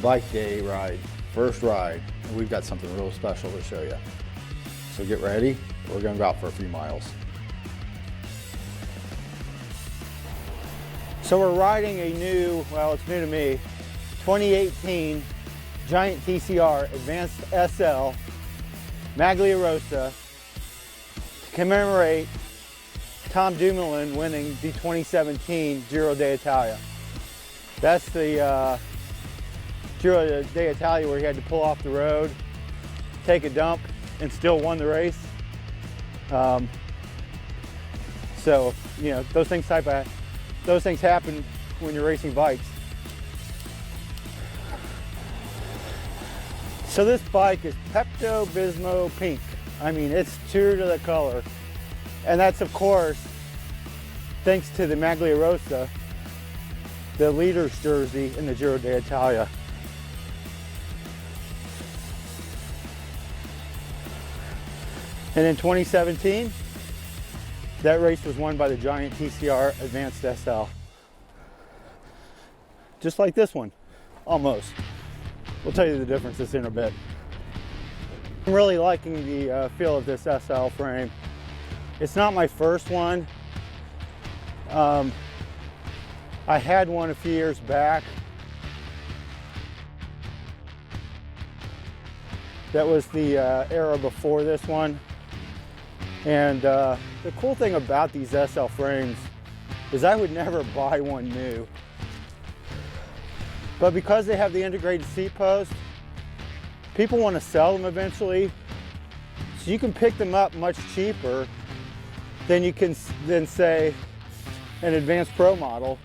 bike day ride, first ride, and we've got something real special to show you. So get ready, we're gonna go out for a few miles. So we're riding a new, well, it's new to me, 2018 Giant TCR Advanced SL Maglia Rosa to commemorate Tom Dumoulin winning the 2017 Giro d'Italia. That's the Giro d'Italia where he had to pull off the road, take a dump, and still won the race. So, you know, those things happen when you're racing bikes. So this bike is Pepto-Bismol pink. I mean, it's true to the color. And that's, of course, thanks to the Maglia Rosa, the leader's jersey in the Giro d'Italia. And in 2017, that race was won by the Giant TCR Advanced SL. Just like this one, almost. We'll tell you the differences in a bit. I'm really liking the feel of this SL frame. It's not my first one. I had one a few years back. That was the era before this one. And the cool thing about these SL frames is I would never buy one new. But because they have the integrated seat post, people want to sell them eventually. So you can pick them up much cheaper than you can say an Advanced Pro model.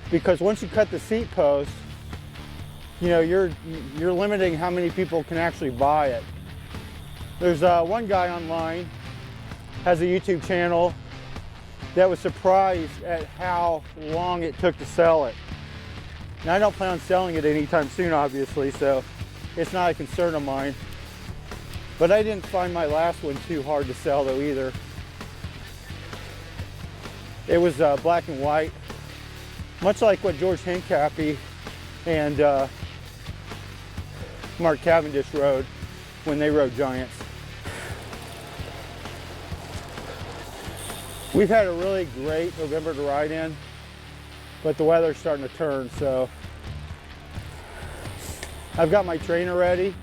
Because once you cut the seat post, you know, you're limiting how many people can actually buy it. There's one guy online, has a YouTube channel, that was surprised at how long it took to sell it. Now, I don't plan on selling it anytime soon, obviously, so it's not a concern of mine. But I didn't find my last one too hard to sell though either. It was black and white, much like what George Hincapie and Mark Cavendish rode when they rode Giants. We've had a really great November to ride in, but the weather's starting to turn, so I've got my trainer ready.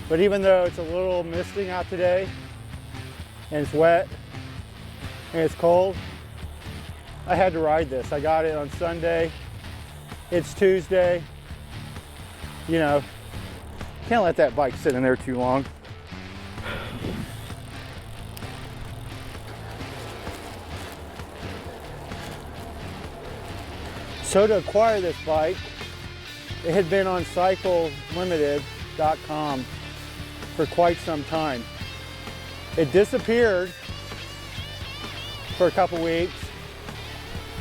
But even though it's a little misting out today, and it's wet, and it's cold, I had to ride this. I got it on Sunday. It's Tuesday. You know, can't let that bike sit in there too long. So to acquire this bike, it had been on cyclelimited.com for quite some time. It disappeared for a couple weeks,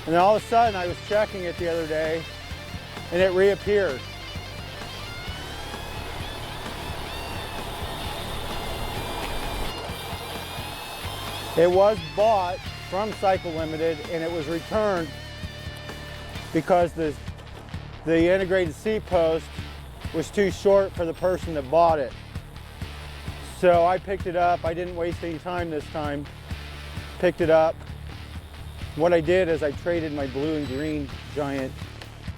and then all of a sudden I was checking it the other day and it reappeared. It was bought from Cycle Limited and it was returned because the integrated seat post was too short for the person that bought it. So I picked it up. I didn't waste any time this time. Picked it up. What I did is I traded my blue and green Giant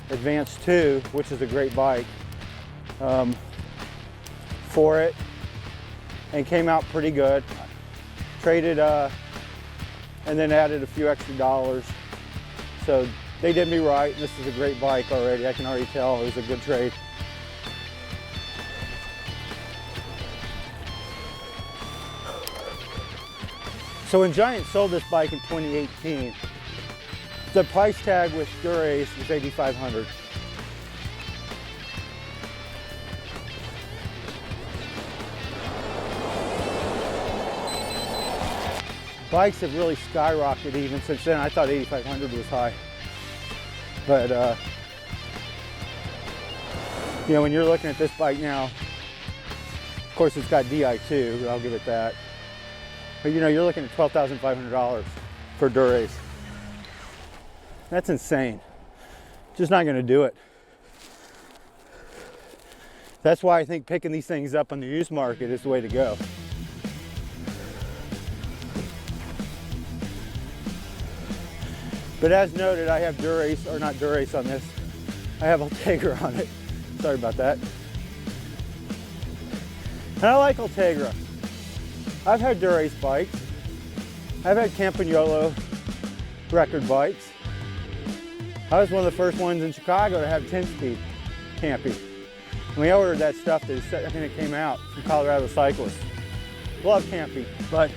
Advance 2, which is a great bike, for it, and came out pretty good. Traded and then added a few extra dollars. So they did me right. This is a great bike already. I can already tell it was a good trade. So when Giant sold this bike in 2018, the price tag with Durace was $8,500. Bikes have really skyrocketed even since then. I thought $8,500 was high. But, you know, when you're looking at this bike now, of course it's got DI too, I'll give it that. But you know, you're looking at $12,500 for Durace. That's insane. Just not gonna do it. That's why I think picking these things up on the used market is the way to go. But as noted, I have Durace, or not Durace on this. I have Ultegra on it. Sorry about that. And I like Ultegra. I've had Durace bikes. I've had Campagnolo record bikes. I was one of the first ones in Chicago to have 10-speed camping. When we ordered that stuff, I think it came out from Colorado Cyclists. Love camping, but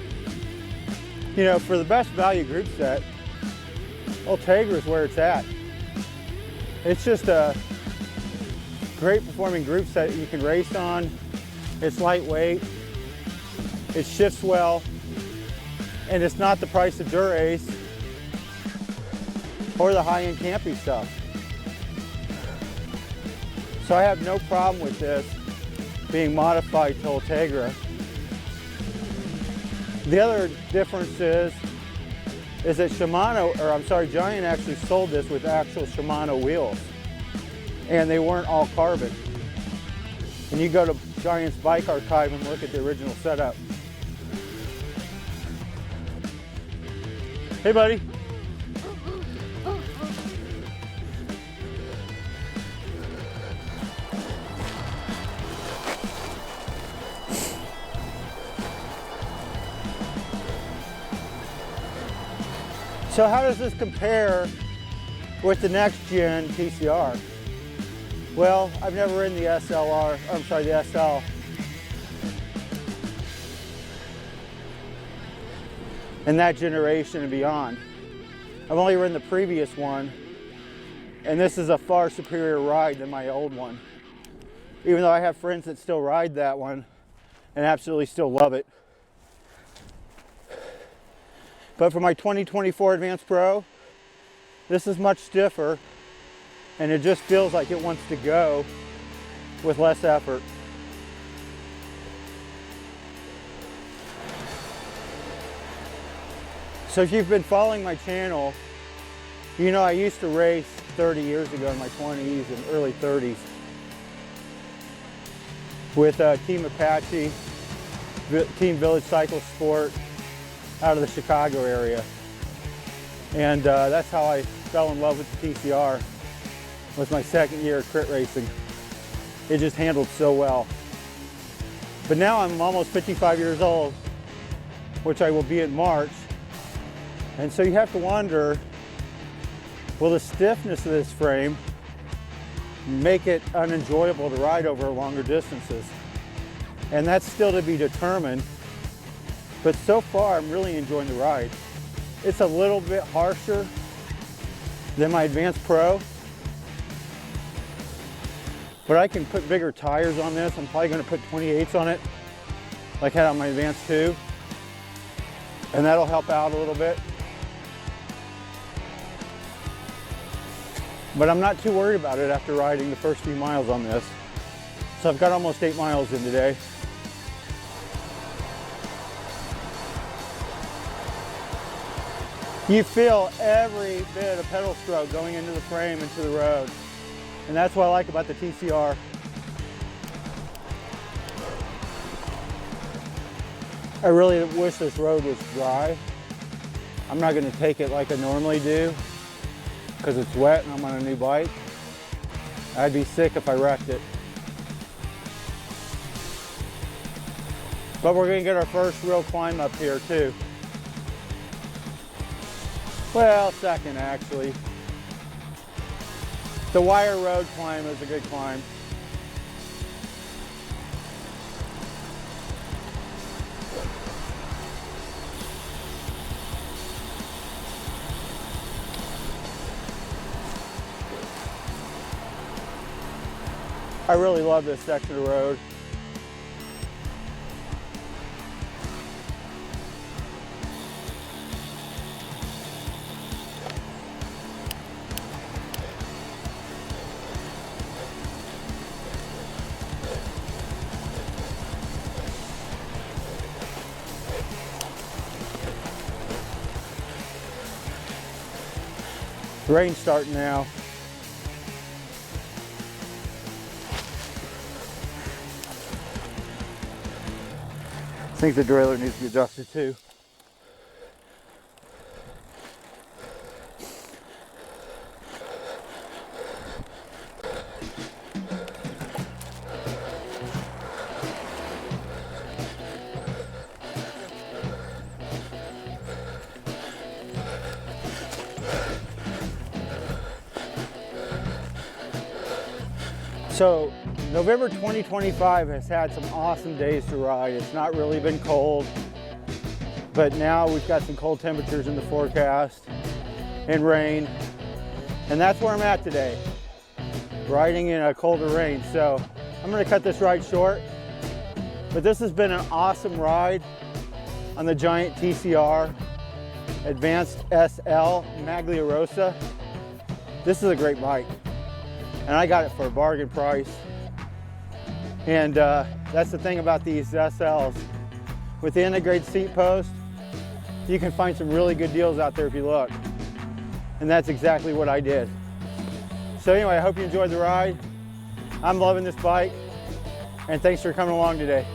you know, for the best value group set, Ultegra is where it's at. It's just a great performing group set you can race on. It's lightweight, it shifts well, and it's not the price of Durace or the high-end camping stuff. So I have no problem with this being modified to Ultegra. The other difference is that Giant actually sold this with actual Shimano wheels, and they weren't all carbon. And you go to Giant's bike archive and look at the original setup. Hey, buddy. So how does this compare with the next gen TCR? Well, I've never ridden the the SL. In that generation and beyond. I've only ridden the previous one, and this is a far superior ride than my old one. Even though I have friends that still ride that one and absolutely still love it. But for my 2024 Advanced Pro, this is much stiffer, and it just feels like it wants to go with less effort. So if you've been following my channel, you know I used to race 30 years ago in my 20s and early 30s with Team Apache, Team Village Cycle Sport, out of the Chicago area. And that's how I fell in love with the TCR. It was my second year of crit racing. It just handled so well. But now I'm almost 55 years old, which I will be in March. And so you have to wonder, will the stiffness of this frame make it unenjoyable to ride over longer distances? And that's still to be determined. But so far, I'm really enjoying the ride. It's a little bit harsher than my Advanced Pro, but I can put bigger tires on this. I'm probably gonna put 28s on it, like I had on my Advanced 2, and that'll help out a little bit. But I'm not too worried about it after riding the first few miles on this. So I've got almost 8 miles in today. You feel every bit of pedal stroke going into the frame, into the road. And that's what I like about the TCR. I really wish this road was dry. I'm not gonna take it like I normally do because it's wet and I'm on a new bike. I'd be sick if I wrecked it. But we're gonna get our first real climb up here too. Well, second actually. The wire road climb is a good climb. I really love this section of road. Rain's starting now. I think the derailleur needs to be adjusted too. So November 2025 has had some awesome days to ride. It's not really been cold, but now we've got some cold temperatures in the forecast and rain. And that's where I'm at today, riding in a colder rain. So I'm gonna cut this ride short, but this has been an awesome ride on the Giant TCR Advanced SL Maglia Rosa. This is a great bike, and I got it for a bargain price. And that's the thing about these SLs. With the integrated seat post, you can find some really good deals out there if you look. And that's exactly what I did. So anyway, I hope you enjoyed the ride. I'm loving this bike, and thanks for coming along today.